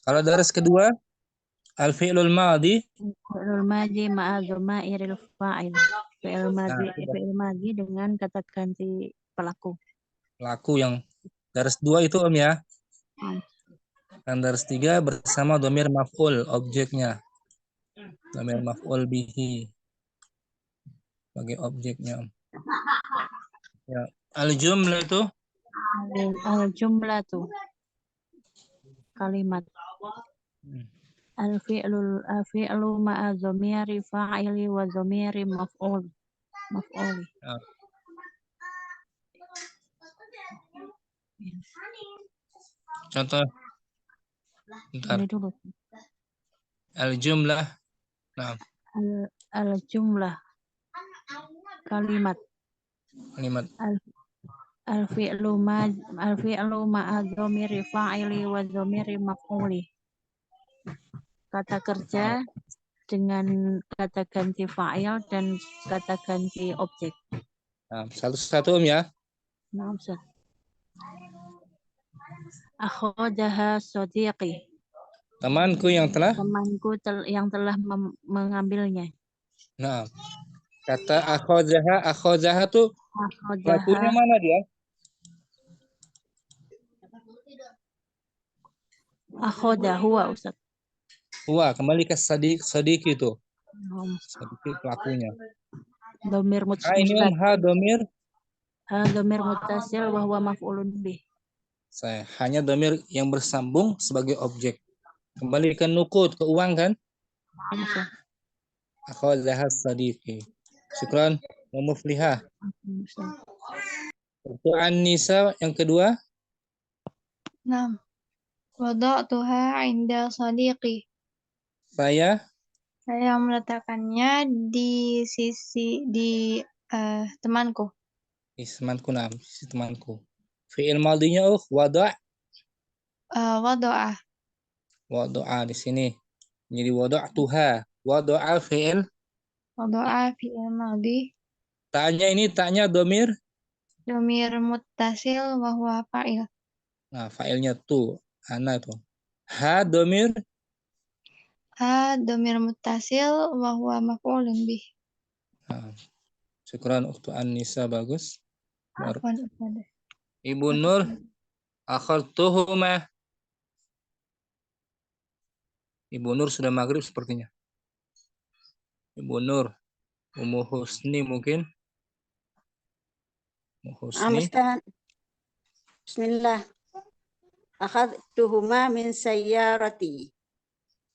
Kalau daras kedua al-fi'lul madi Fi'il madi ma'a dhamairil fa'il. Fi'il madi dengan kata ganti pelaku. Pelaku yang daras 2 itu Om ya. Dan daras 3 bersama dhamir maf'ul objeknya. Dhamir maf'ul bihi sebagai objeknya Om. Ya, al-jumlah itu Al-jumlatu kalimat. Al-fi'lu ma'a dhamiri fa'ili wa dhamiri maf'uli. Ya. Contoh Ini dulu. al-jumlah. Nah, Al-jumlah kalimat. Al-fi'lu ma'a dhamiri fa'ili wa dhamiri maf'uli. Kata kerja dengan kata ganti fa'il dan kata ganti objek. nah satu-satu Om ya. Nah, Ustaz. Akhadaha sadiqi. Temanku yang telah mengambilnya. Nah, kata akhozaha tuh pelakunya mana dia? Akhoda huwa Ustaz. Huwa, kembali ke sadiq itu. Sadiq pelakunya. Dhamir muttasil. Ini Om dhamir. Dhamir muttasil wa huwa maf'ulun bih. Saya hanya dhamir yang bersambung sebagai objek. Kembali ke nukud, ke uang kan? Akhozaha sadiqi. Syukran wa mufliha. Untuk An-Nisa yang kedua. Naam. Wada'tuha 'inda sadiqi. Saya meletakkannya di sisi temanku. Di sisi temanku. Fi'il madinya wada'. Wada'a. Wada'a di sini. Jadi wada'tuha. Wada'a fi'il. Wada'a fi'il madi. Ta'nya dhamir. Dhamir muttasil wa huwa fa'il. Nah, fa'ilnya tu, ana tuh. Ha dhamir. Ha dhamir muttasil wa huwa maf'ulun bih. Nah, syukran Ukhtu An-Nisa, bagus. Afwan. Ibu Nur, akhartuhuma. Ibu Nur sudah maghrib sepertinya. Ibu Nur. Ummu Husni mungkin. Ummu Husni. Ustaz. Bismillah. Akhadtuhuma min sayyarati.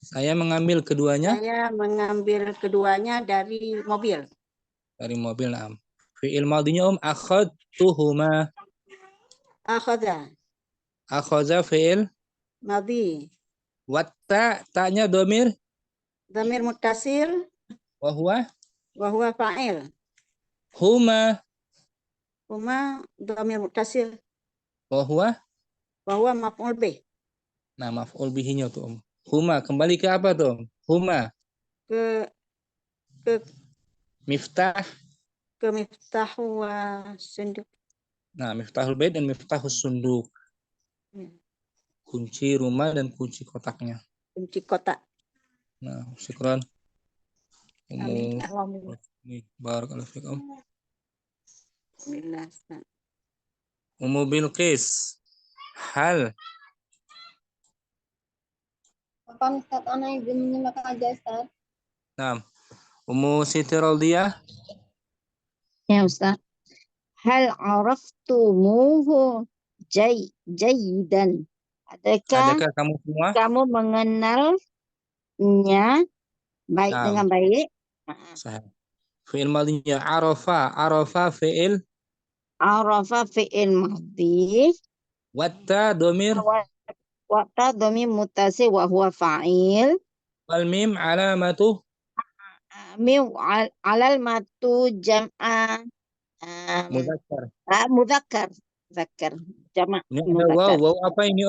Saya mengambil keduanya. Saya mengambil keduanya dari mobil. Dari mobil, naam. Fi'il madinya akhadtuhuma. Akhadha. Akhadha fi'il. Madi. Watta, ta'nya domir. Dhamir muttasil. Wahuwa. Wahuwa fa'il. Huma. Huma dhamir muttasil. Wahuwa. Wahuwa maf'ul bih. Nah, maf'ul bihinya tuh Huma, kembali ke apa tuh Huma. Ke Miftah. Ke miftahu wa sunduk. Nah, miftahul bait dan miftahus sunduk. Kunci rumah dan kunci kotaknya. Kunci kotak. Nah, syukran. Amin. Barakallahu fikum. Bismillah. Ummu Bilqis. Hal. Kapan Ustaz ana ibu menyimak aja Ustaz? Nah, Ummu Siti Radiyah. Ya Ustaz. Hal araftumuhu jayidan. Adakah kamu semua kamu mengenalnya baik dengan baik? Sahih. Fi'il madinya arafa. Arafa fi'il. Arafa fi'il madhi. Watta domir. Watta domir mutasi wa huwa fa'il. Wal mim alamatu. Mim alal matu jam'a Mudzakkar. Mudzakkar. Jamak Ini ada mudzakkar. wow apa ini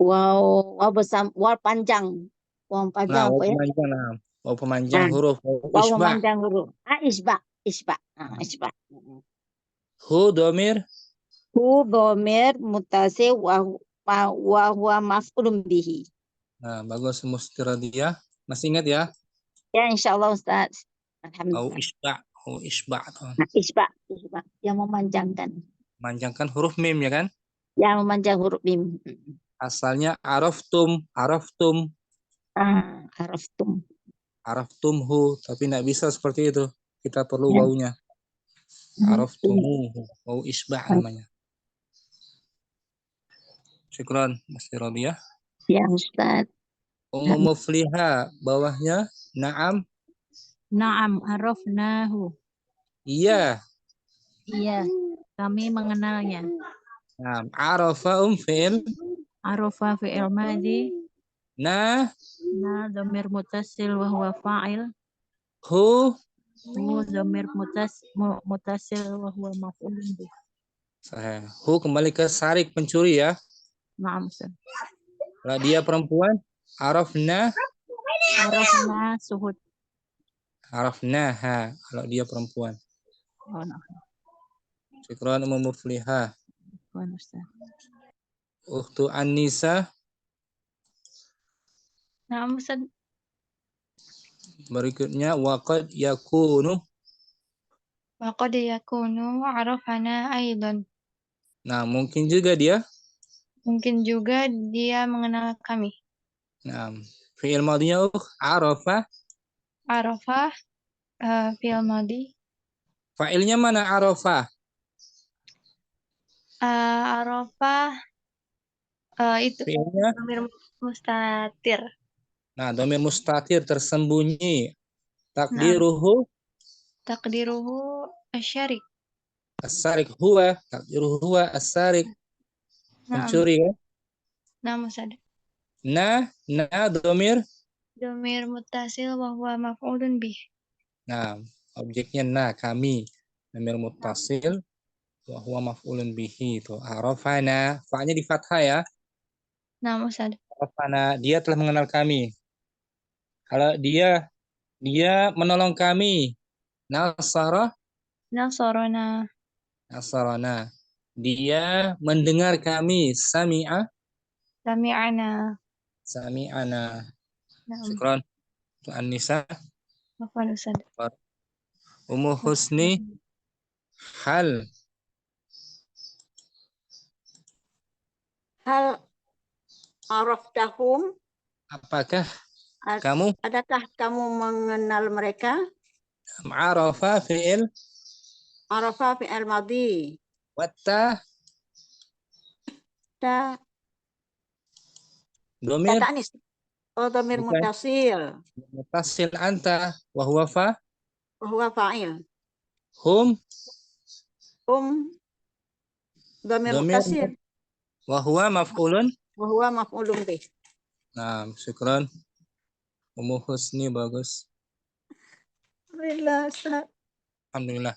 Wow bersama wow panjang. Wow panjang Nah, apa ya? pemanjang, wow pemanjang huruf. Wow pemanjang huruf. Isba. Isba. Hu domir. Hu domir mutasi wa huwa maf'ulun bihi. Nah, bagus Mustiradiyah. Masih ingat ya? Ya, insyaallah Ustaz. Au Alhamdulillah. isba. Isba. Yang memanjangkan. Manjangkan huruf mim ya kan? Yang memanjang huruf mim. Asalnya araftum. Araftum. Araftumhu, tapi tidak bisa seperti itu. Kita perlu wawunya. Araftumuhu. Waw isba namanya. Syukran, Mustiradiyah. Ya, Ustaz. Ummu Mufliha, bawahnya na'am. Na'am arafnahu. Iya. Iya, kami mengenalnya. Nah, arafa fi'il. Arafa fi'il madhi. Na dhamir muttasil wa huwa fa'il. Hu dhamir muttasil wa huwa maf'ulun bih. Sahih. Hu kembali ke sarik pencuri ya. Na'am Ustaz. Kalau dia perempuan, arafna suhud. Arafnaha kalau dia perempuan. Oh, no. Syukran Ummu Mufliha. Ustaz. Ukhtu An-Nisa. Na'am Ustaz. Berikutnya waqad yakunu. Waqad yakunu arafana aidan. Nah, mungkin juga dia. Mungkin juga dia mengenal kami. Nah, fi'il madinya arafa. Arafa fi'il madi. Fa'ilnya mana arafa? Arafa itu Fi'ilnya dhamir mustatir. Nah, dhamir mustatir tersembunyi. Takdiruhu Asyarik. as-sarik huwa. Takdiruhu huwa as-sarik. Pencuri kan? Nah, Ustaz. Na dhamir. Dhamir muttasil wa huwa maf'ulun bih. Nah, objeknya kami. Dhamir muttasil wa huwa maf'ulun bihi itu. Arafana, fa-nya di fathah ya. Nah, Ustaz. Arafana, dia telah mengenal kami. Kalau dia menolong kami. Nasarana. Dia mendengar kami. Sami'ana. Syukran. An-Nisa. Afwan Ustaz. Ummu Husni. Hal Hal araftahum Apakah A- kamu Adakah kamu mengenal mereka? arafa fi'il Arafa fi'il madhi. watta Ta domir ta'nis. Oh, dhamir bukan mutasil. mutasil anta wa huwa fa Huwa fa'il. hum Dhamir domir mutasil. wa huwa maf'ulun. Wa huwa maf'ulun bih. Nah, syukran. Ummu Husni bagus. Alhamdulillah, Ustaz. Alhamdulillah.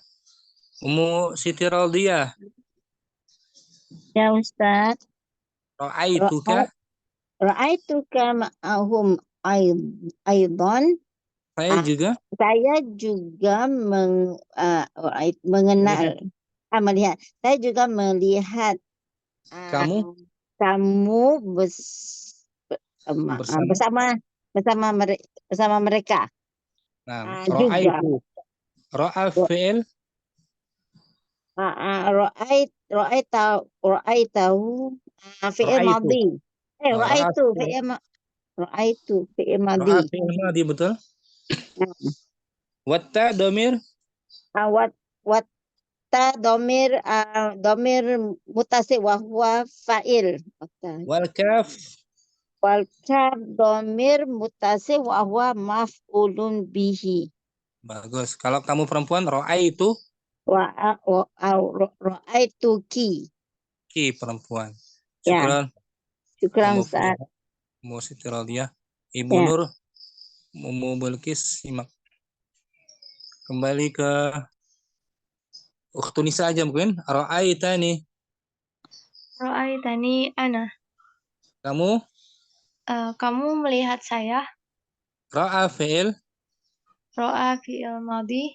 Ummu Siti Radiyah, Ya Ustaz. ra'aituka. Ra'aituka ma'ahum aidan. Saya juga Saya juga mengenal, melihat. Saya juga melihat kamu kamu bersama mereka. nah, Juga. ra'aitu. Ra'a fi'il Ra'aitahu fi'il ra'aitu. madhi. Ra'a Ra'aitu fi'il ra'a madhi. fi'il madhi betul. Watta domir Watta domir mutasil wa huwa fa'il. wal kaf Wal kaf domir mutasil wa huwa maf'ulun bihi. bagus. Kalau kamu perempuan ra'aitu Ra'aituki. ki perempuan. Ya, Syukran. syukran Ummu Ustaz. Ummu Siti Radiyah, Ibu Ya. Nur, Ummu Bilqis, simak. Kembali ke Ukhtunisa aja mungkin. Ra'aitani. Ra'aitani ana. Kamu Kamu melihat saya. ra'a fi'il Ra'a fi'il madhi.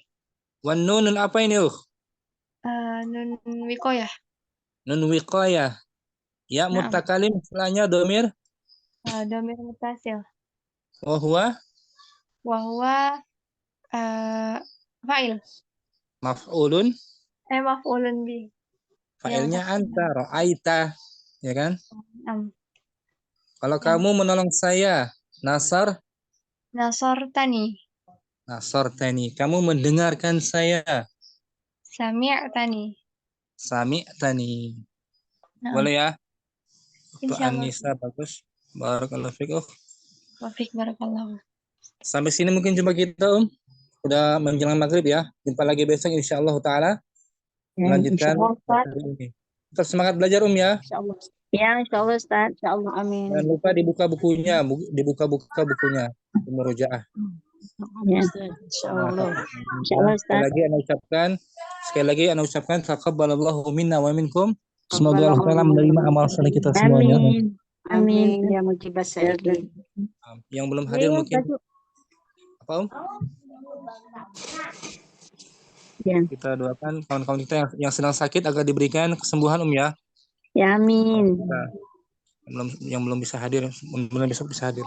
wan nunun apa ini Nun wikoyah. Nun wiqayah. Ya Naam. mutakalim setelahnya domir Dhamir mutasil. wa huwa Wa huwa fa'il. maf'ulun. Maf'ulun bih. Fa'ilnya anta, ra'aita, ya kan? Kalau Ya. kamu menolong saya, Nasartani. nasartani. Kamu mendengarkan saya, Sami'tani. sami'tani. Naam. Boleh ya? Untuk Insyaallah. Anissa bagus. Barakallahu fiik. Wafik barakallahu. Sampai sini mungkin jumpa kita, Udah menjelang maghrib ya. Jumpa lagi besok insyaallah taala. Melanjutkan hari ini. Tetap semangat belajar ya. Insyaallah. Ya, insyaallah Ustaz. Insyaallah, amin. Jangan lupa dibuka bukunya, bukunya. Murojaah. Ya. Insyaallah. Insyaallah Ustaz. Sekali lagi ana ucapkan taqabbalallahu minna wa minkum. Semoga Allah Taala menerima amal soleh kita semuanya. Amin. Amin ya mujibas sa'iqin. Yang belum hadir mungkin apa Ya. kita doakan kawan-kawan kita yang sedang sakit agar diberikan kesembuhan ya. Ya amin. Yang belum bisa hadir, mudah-mudahan besok bisa hadir.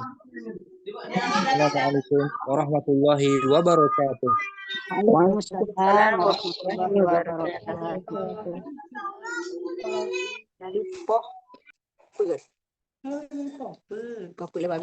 Assalamualaikum warahmatullahi wabarakatuh. Waalaikumsalam warahmatullahi wabarakatuh. Dari poh. Apa? Apa lepas